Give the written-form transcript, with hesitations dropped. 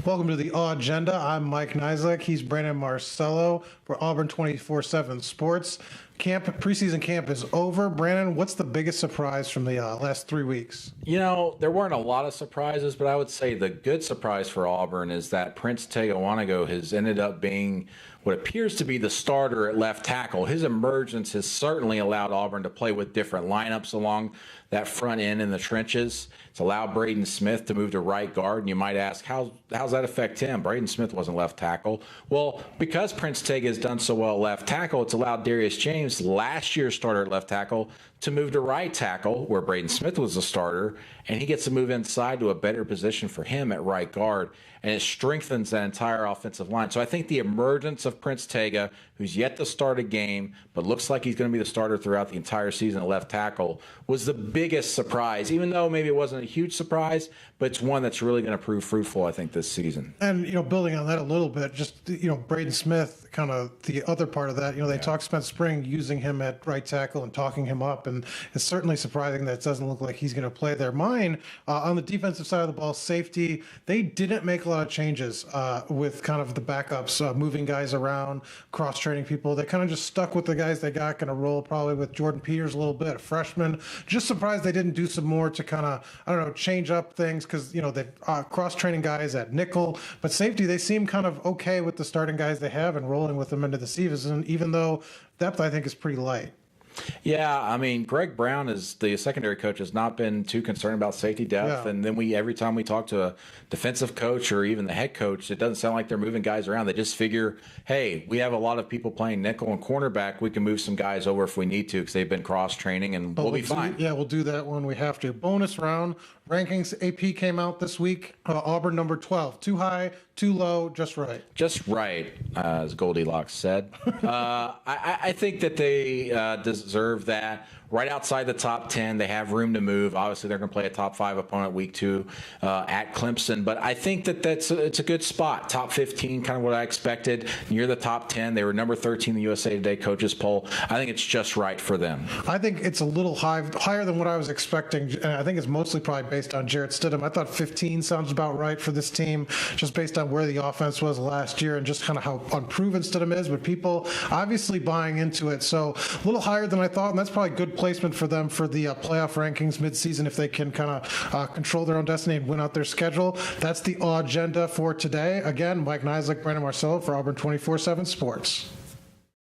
Welcome to the AUgenda. I'm Mike Niziolek. He's Brandon Marcello for Auburn 24/7 Sports. Preseason camp is over. Brandon, what's the biggest surprise from the last 3 weeks? You know, there weren't a lot of surprises, but I would say the good surprise for Auburn is that Prince Tega has ended up being what appears to be the starter at left tackle. His emergence has certainly allowed Auburn to play with different lineups along that front end in the trenches. It's allowed Braden Smith to move to right guard, and you might ask, how's that affect him? Braden Smith wasn't left tackle. Well, because Prince Tega has done so well at left tackle, it's allowed Darius James, last year's starter at left tackle, to move to right tackle, where Braden Smith was the starter, and he gets to move inside to a better position for him at right guard, and it strengthens that entire offensive line. So I think the emergence of Prince Tega, who's yet to start a game, but looks like he's going to be the starter throughout the entire season at left tackle, was the biggest surprise, even though maybe it wasn't a huge surprise, but it's one that's really going to prove fruitful, I think, this season. And, building on that a little bit, just, Braden Smith, kind of the other part of that, they talked Spence Spring using him at right tackle and talking him up, and it's certainly surprising that it doesn't look like he's going to play there. Mine, on the defensive side of the ball, safety, they didn't make a lot of changes with kind of the backups, moving guys around, cross-training people. They kind of just stuck with the guys they got, going to roll probably with Jordan Peters a little bit, a freshman. Just surprised they didn't do some more to kind of, change up things because, they're cross-training guys at nickel. But safety, they seem kind of okay with the starting guys they have and rolling with them into the season, even though depth, I think, is pretty light. Yeah, I mean, Greg Brown, is the secondary coach, has not been too concerned about safety depth. Yeah. And then every time we talk to a defensive coach or even the head coach, it doesn't sound like they're moving guys around. They just figure, hey, we have a lot of people playing nickel and cornerback. We can move some guys over if we need to because they've been cross-training, and we'll be fine. We'll do that when we have to. Bonus round rankings. AP came out this week. Auburn number 12. Too high, too low, just right. Just right, as Goldilocks said. I think that they deserve that. Right outside the top 10, they have room to move. Obviously, they're going to play a top 5 opponent week 2 at Clemson. But I think that it's a good spot. Top 15, kind of what I expected. Near the top 10, they were number 13 in the USA Today coaches poll. I think it's just right for them. I think it's a little higher than what I was expecting. And I think it's mostly probably based on Jarrett Stidham. I thought 15 sounds about right for this team, just based on where the offense was last year and just kind of how unproven Stidham is. But people obviously buying into it. So a little higher than I thought, and that's probably good placement for them for the playoff rankings midseason if they can kind of control their own destiny and win out their schedule. That's the AUgenda for today. Again, Mike Niziolek, Brandon Marcello for Auburn 24/7 Sports.